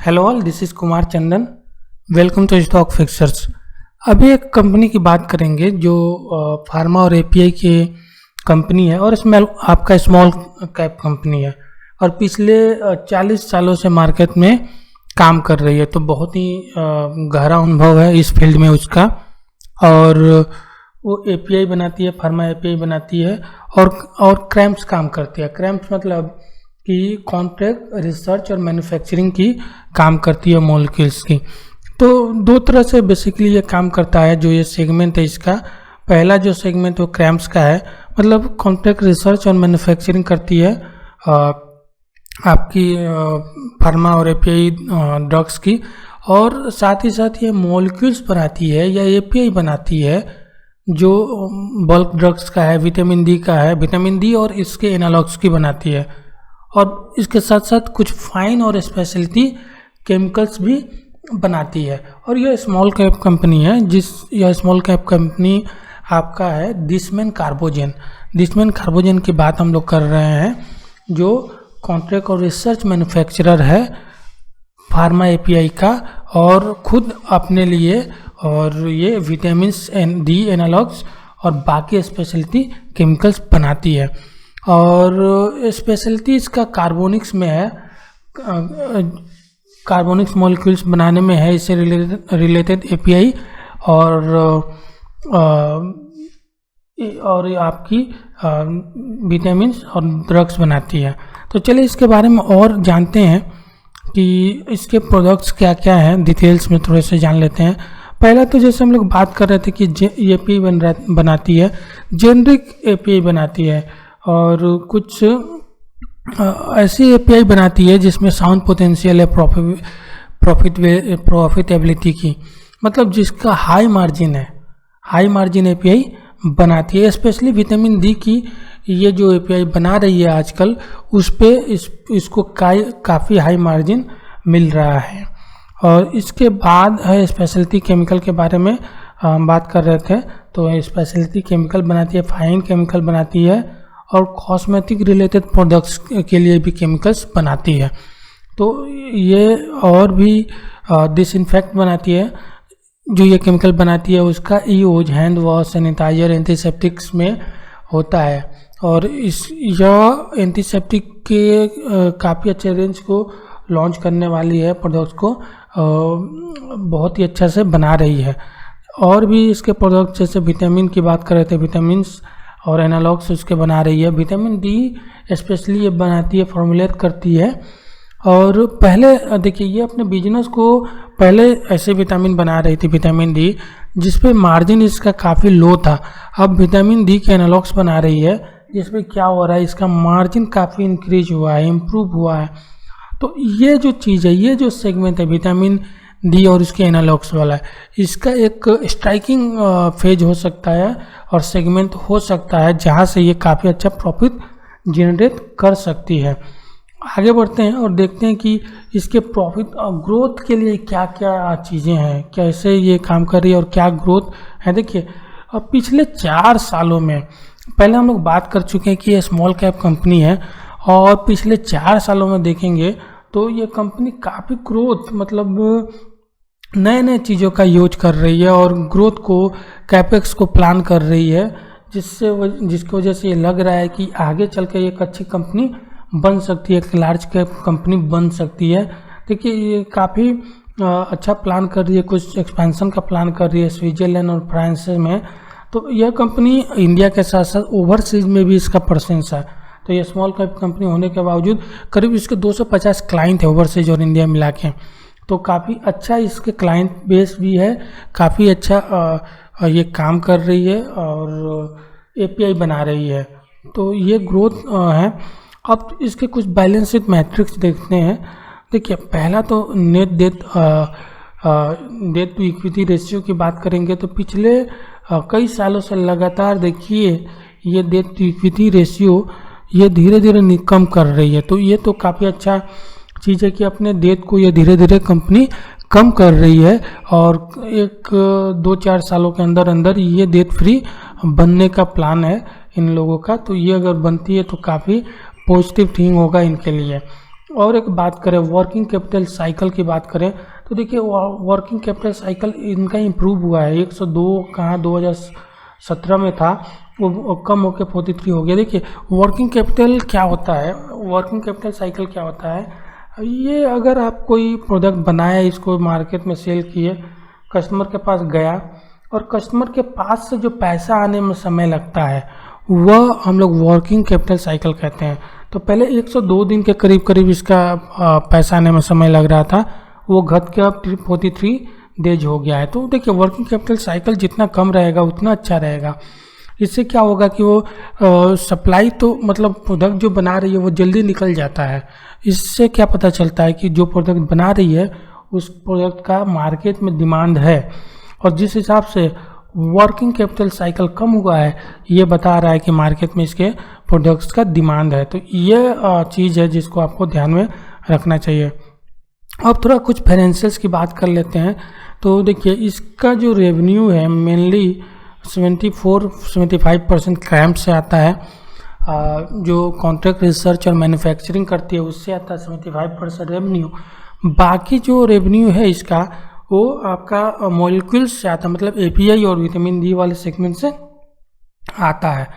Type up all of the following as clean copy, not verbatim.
Hello all, this is Kumar Chandan. Welcome to stock fixers. अभी एक company की बात करेंगे जो फार्मा और एपीआई की कंपनी है और इसमें आपका स्मॉल कैप कंपनी है और पिछले 40 सालों से मार्केट में काम कर रही है। तो बहुत ही गहरा अनुभव है इस फील्ड में उसका। और वो एपीआई बनाती है, फार्मा एपीआई बनाती है और क्रैम्प्स काम करती है। क्रैम्प्स मतलब कि कॉन्ट्रैक्ट रिसर्च और मैन्युफैक्चरिंग की काम करती है मॉलिक्यूल्स की। तो दो तरह से बेसिकली ये काम करता है। जो ये सेगमेंट है इसका, पहला जो सेगमेंट वो क्रैम्प्स का है, मतलब कॉन्ट्रैक्ट रिसर्च और मैन्युफैक्चरिंग करती है आपकी फार्मा और एपीआई ड्रग्स की, और साथ ही साथ ये मॉलिक्यूल्स बनाती है या एपीआई बनाती है जो बल्क ड्रग्स का है, विटामिन डी का है, विटामिन डी और इसके एनालॉग्स की बनाती है। और इसके साथ साथ कुछ फाइन और स्पेशलिटी केमिकल्स भी बनाती है। और यह स्मॉल कैप कंपनी है। यह स्मॉल कैप कंपनी आपका है दिसमैन कार्बोजेन। दिसमैन कार्बोजेन की बात हम लोग कर रहे हैं, जो कॉन्ट्रैक्ट और रिसर्च मैन्युफैक्चरर है फार्मा एपीआई का, और खुद अपने लिए और ये विटामिन डी एनालॉग्स और बाकी स्पेशलिटी केमिकल्स बनाती है। और स्पेशलिटी इसका कार्बोनिक्स में है, कार्बोनिक्स मॉलिक्यूल्स बनाने में है, इससे रिलेटेड एपीआई और आपकी विटामिन और ड्रग्स बनाती है। तो चलिए इसके बारे में और जानते हैं कि इसके प्रोडक्ट्स क्या क्या हैं, डिटेल्स में थोड़े से जान लेते हैं। पहला तो जैसे हम लोग बात कर रहे थे कि एपीआई बनाती है, जेनरिक एपीआई बनाती है, और कुछ ऐसी एपीआई बनाती है जिसमें साउंड पोटेंशियल है प्रॉफिटेबिलिटी की, मतलब जिसका हाई मार्जिन है, हाई मार्जिन एपीआई बनाती है। स्पेशली विटामिन डी की ये जो एपीआई बना रही है आजकल, उस पे इसको काफ़ी हाई मार्जिन मिल रहा है। और इसके बाद है स्पेशलिटी केमिकल के बारे में हम बात कर रहे थे। तो स्पेशलिटी केमिकल बनाती है, फाइन केमिकल बनाती है, और कॉस्मेटिक रिलेटेड प्रोडक्ट्स के लिए भी केमिकल्स बनाती है। तो ये और भी डिसइंफेक्ट बनाती है। जो ये केमिकल बनाती है उसका use hand wash, sanitiser, antiseptics में होता है। और यह एंटीसेप्टिक के काफ़ी अच्छे रेंज को लॉन्च करने वाली है, प्रोडक्ट्स को बहुत ही अच्छा से बना रही है। और भी इसके प्रोडक्ट जैसे विटामिन की बात कर रहे थे, विटामिन्स और एनालॉग्स उसके बना रही है। विटामिन डी स्पेशली ये बनाती है, फॉर्मुलेट करती है। और पहले देखिए, ये अपने बिजनेस को पहले ऐसे विटामिन बना रही थी, विटामिन डी, जिस पे मार्जिन इसका काफ़ी लो था। अब विटामिन डी के एनालॉग्स बना रही है, जिसमें क्या हो रहा है, इसका मार्जिन काफ़ी इंक्रीज हुआ है, इम्प्रूव हुआ है। तो ये जो चीज़ है, ये जो सेगमेंट है विटामिन डी और उसके एनालॉग्स वाला है, इसका एक स्ट्राइकिंग फेज हो सकता है और सेगमेंट हो सकता है जहाँ से ये काफ़ी अच्छा प्रॉफिट जनरेट कर सकती है। आगे बढ़ते हैं और देखते हैं कि इसके प्रॉफिट और ग्रोथ के लिए क्या क्या चीज़ें हैं, कैसे ये काम कर रही है और क्या ग्रोथ है। देखिए, अब पिछले 4 सालों में, पहले हम लोग बात कर चुके हैं कि ये स्मॉल कैप कंपनी है, और पिछले 4 सालों में देखेंगे तो ये कंपनी काफ़ी ग्रोथ, मतलब नए नए चीज़ों का यूज कर रही है और ग्रोथ को, कैपेक्स को प्लान कर रही है, जिसकी वजह से ये लग रहा है कि आगे चल के एक अच्छी कंपनी बन सकती है, एक लार्ज कैप कंपनी बन सकती है। देखिए, ये काफ़ी अच्छा प्लान कर रही है, कुछ एक्सपेंशन का प्लान कर रही है स्विट्जरलैंड और फ्रांस में। तो यह कंपनी इंडिया के साथ साथ ओवरसीज में भी इसका प्रेजेंस है। तो ये स्मॉल कैप कंपनी होने के बावजूद करीब इसके 250 क्लाइंट है ओवरसीज और इंडिया मिला के। तो काफ़ी अच्छा इसके क्लाइंट बेस भी है, काफ़ी अच्छा ये काम कर रही है और एपीआई बना रही है। तो ये ग्रोथ है। अब इसके कुछ बैलेंस शीट मैट्रिक्स देखते हैं। देखिए, पहला तो net debt to equity ratio की बात करेंगे तो पिछले कई सालों से लगातार देखिए ये डेट टू इक्विटी रेशियो ये धीरे धीरे कम कर रही है। तो ये तो काफ़ी अच्छा चीज़ है कि अपने डेट को ये धीरे धीरे कंपनी कम कर रही है, और 1-2-4 सालों के अंदर अंदर ये डेट फ्री बनने का प्लान है इन लोगों का। तो ये अगर बनती है तो काफ़ी पॉजिटिव थिंग होगा इनके लिए। और एक बात करें वर्किंग कैपिटल साइकिल की बात करें तो देखिए वर्किंग कैपिटल साइकिल इनका इम्प्रूव हुआ है। 102 कहाँ 2017 में था, वो कम होकर 43 हो गया। देखिए वर्किंग कैपिटल क्या होता है, वर्किंग कैपिटल साइकिल क्या होता है, ये अगर आप कोई प्रोडक्ट बनाया, इसको मार्केट में सेल किए, कस्टमर के पास गया और कस्टमर के पास से जो पैसा आने में समय लगता है वह हम लोग वर्किंग कैपिटल साइकिल कहते हैं। तो पहले 102 दिन के करीब करीब इसका पैसा आने में समय लग रहा था, वो घट के अब 43 डेज हो गया है। तो देखिए वर्किंग कैपिटल साइकिल जितना कम रहेगा उतना अच्छा रहेगा। इससे क्या होगा कि वो सप्लाई तो मतलब प्रोडक्ट जो बना रही है वो जल्दी निकल जाता है। इससे क्या पता चलता है कि जो प्रोडक्ट बना रही है उस प्रोडक्ट का मार्केट में डिमांड है, और जिस हिसाब से वर्किंग कैपिटल साइकिल कम हुआ है ये बता रहा है कि मार्केट में इसके प्रोडक्ट्स का डिमांड है। तो ये चीज़ है जिसको आपको ध्यान में रखना चाहिए। अब थोड़ा कुछ फाइनेंशियल्स की बात कर लेते हैं। तो देखिए इसका जो रेवेन्यू है मेनली 74-75% क्रैम्प से आता है, जो कॉन्ट्रैक्ट रिसर्च और मैन्युफैक्चरिंग करती है उससे आता है 75% रेवेन्यू। बाकी जो रेवेन्यू है इसका वो आपका मॉलिक्यूल्स से आता है, मतलब एपीआई और विटामिन डी वाले सेगमेंट से आता है।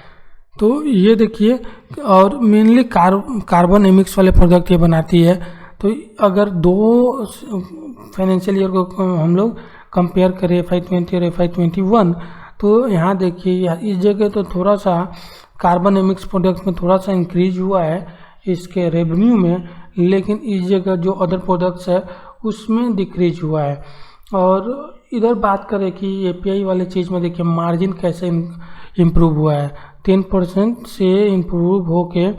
तो ये देखिए, और मेनली कार्बन एमिक्स वाले प्रोडक्ट ये बनाती है। तो अगर दो फाइनेंशियल ईयर को हम लोग कंपेयर करें FY20 और FY21, तो यहाँ देखिए इस जगह तो थोड़ा सा कार्बन एमिक्स प्रोडक्ट में थोड़ा सा इंक्रीज हुआ है इसके रेवेन्यू में, लेकिन इस जगह जो अदर प्रोडक्ट्स है उसमें डिक्रीज हुआ है। और इधर बात करें कि एपीआई वाले चीज़ में देखिए मार्जिन कैसे इम्प्रूव हुआ है, 10% से इम्प्रूव होके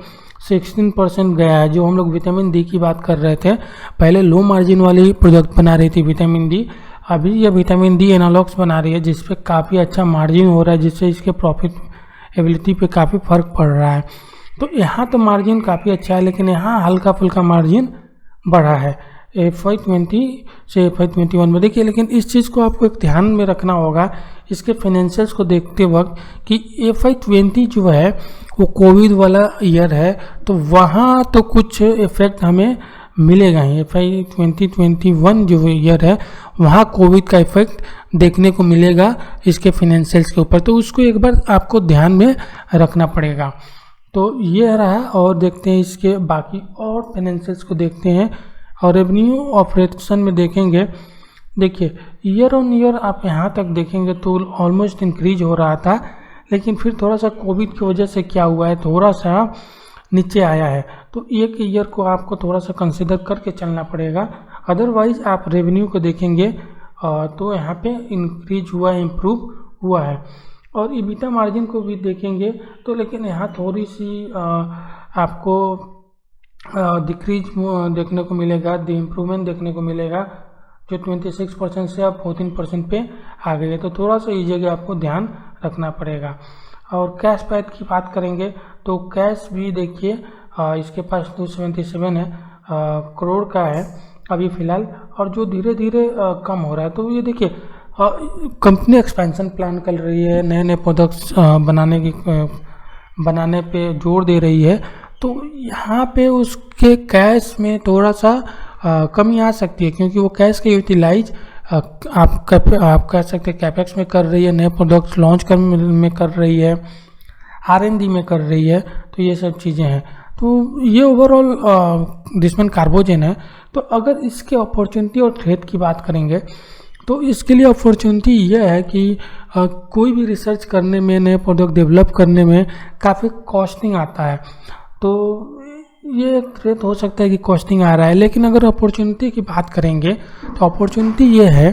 16% गया है। जो हम लोग विटामिन डी की बात कर रहे थे, पहले लो मार्जिन वाली प्रोडक्ट बना रही थी विटामिन डी, अभी ये विटामिन डी एनालॉग्स बना रही है जिस पे काफ़ी अच्छा मार्जिन हो रहा है, जिससे इसके प्रॉफिटेबिलिटी पे काफ़ी फ़र्क पड़ रहा है। तो यहाँ तो मार्जिन काफ़ी अच्छा है, लेकिन यहाँ हल्का फुल्का मार्जिन बढ़ा है FY20 से FY21 में। देखिए लेकिन इस चीज़ को आपको एक ध्यान में रखना होगा इसके फाइनेंशियल्स को देखते वक्त कि FY20 जो है वो कोविड वाला ईयर है, तो वहाँ तो कुछ इफेक्ट हमें मिलेगा ही। FY2021 जो ईयर है वहाँ कोविड का इफेक्ट देखने को मिलेगा इसके फाइनेंशियल्स के ऊपर, तो उसको एक बार आपको ध्यान में रखना पड़ेगा। तो ये रहा, और देखते हैं इसके बाकी और फाइनेंशियल्स को देखते हैं। और रेवेन्यू ऑपरेशन में देखेंगे, देखिए ईयर ऑन ईयर आप यहाँ तक देखेंगे तो ऑलमोस्ट इंक्रीज हो रहा था, लेकिन फिर थोड़ा सा कोविड की वजह से क्या हुआ है थोड़ा सा नीचे आया है। तो एक ईयर को आपको थोड़ा सा कंसिडर करके चलना पड़ेगा, अदरवाइज आप रेवेन्यू को देखेंगे तो यहाँ पे इंक्रीज हुआ है, इम्प्रूव हुआ है। और ईबिटा मार्जिन को भी देखेंगे तो लेकिन यहाँ थोड़ी सी आपको डिक्रीज देखने को मिलेगा, इम्प्रूवमेंट देखने को मिलेगा, जो 26% से अब 14% पे आ गई है। तो थोड़ा सा इस जगह आपको ध्यान रखना पड़ेगा। और कैश पैड की बात करेंगे तो कैश भी देखिए इसके पास 277 है करोड़ का है अभी फ़िलहाल, और जो धीरे धीरे कम हो रहा है। तो ये देखिए कंपनी एक्सपेंशन प्लान कर रही है, नए नए प्रोडक्ट्स बनाने पे जोर दे रही है, तो यहाँ पे उसके कैश में थोड़ा सा कमी आ सकती है, क्योंकि वो कैश का यूटिलाइज आप कह सकते हैं कैपेक्स में कर रही है, नए प्रोडक्ट्स लॉन्च में कर रही है, R&D में कर रही है। तो ये सब चीज़ें हैं। तो ये ओवरऑल डिस्मन कार्बोजेन है। तो अगर इसके अपॉर्चुनिटी और थ्रेट की बात करेंगे तो इसके लिए अपॉर्चुनिटी ये है कि कोई भी रिसर्च करने में, नए प्रोडक्ट डेवलप करने में काफ़ी कॉस्टिंग आता है। तो ये थ्रेट हो सकता है कि कॉस्टिंग आ रहा है, लेकिन अगर अपॉर्चुनिटी की बात करेंगे तो अपॉर्चुनिटी ये है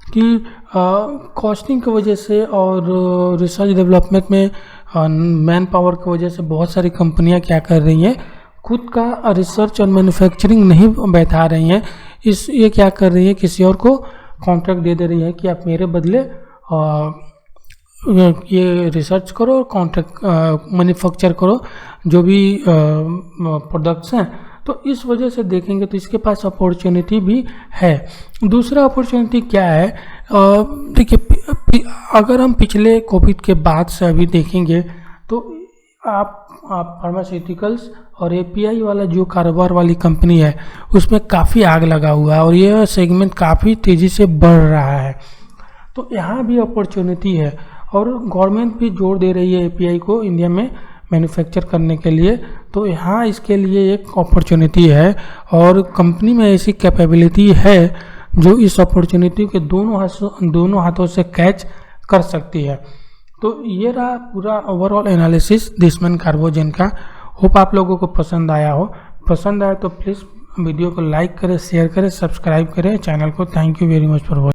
कि कॉस्टिंग की वजह से और रिसर्च डेवलपमेंट में मैन पावर की वजह से बहुत सारी कंपनियां क्या कर रही हैं, खुद का रिसर्च और मैन्युफैक्चरिंग नहीं बैठा रही हैं, ये क्या कर रही है किसी और को कॉन्ट्रैक्ट दे रही है कि आप मेरे बदले ये रिसर्च करो और कॉन्ट्रैक्ट मैन्युफैक्चर करो जो भी प्रोडक्ट्स हैं। तो इस वजह से देखेंगे तो इसके पास अपॉर्चुनिटी भी है। दूसरा अपॉर्चुनिटी क्या है, देखिए अगर हम पिछले कोविड के बाद से अभी देखेंगे तो आप फार्मास्यूटिकल्स और एपीआई वाला जो कारोबार वाली कंपनी है उसमें काफ़ी आग लगा हुआ है और यह सेगमेंट काफ़ी तेज़ी से बढ़ रहा है। तो यहाँ भी अपॉर्चुनिटी है और गवर्नमेंट भी जोर दे रही है एपीआई को इंडिया में मैन्युफैक्चर करने के लिए। तो यहाँ इसके लिए एक अपॉर्चुनिटी है और कंपनी में ऐसी कैपेबिलिटी है जो इस अपॉर्चुनिटी के दोनों हाथों से कैच कर सकती है। तो ये रहा पूरा ओवरऑल एनालिसिस दिसमैन कार्बोजेन का। होप आप लोगों को पसंद आया हो। पसंद आया तो प्लीज़ वीडियो को लाइक करें, शेयर करें, सब्सक्राइब करें चैनल को। Thank you very much for watching.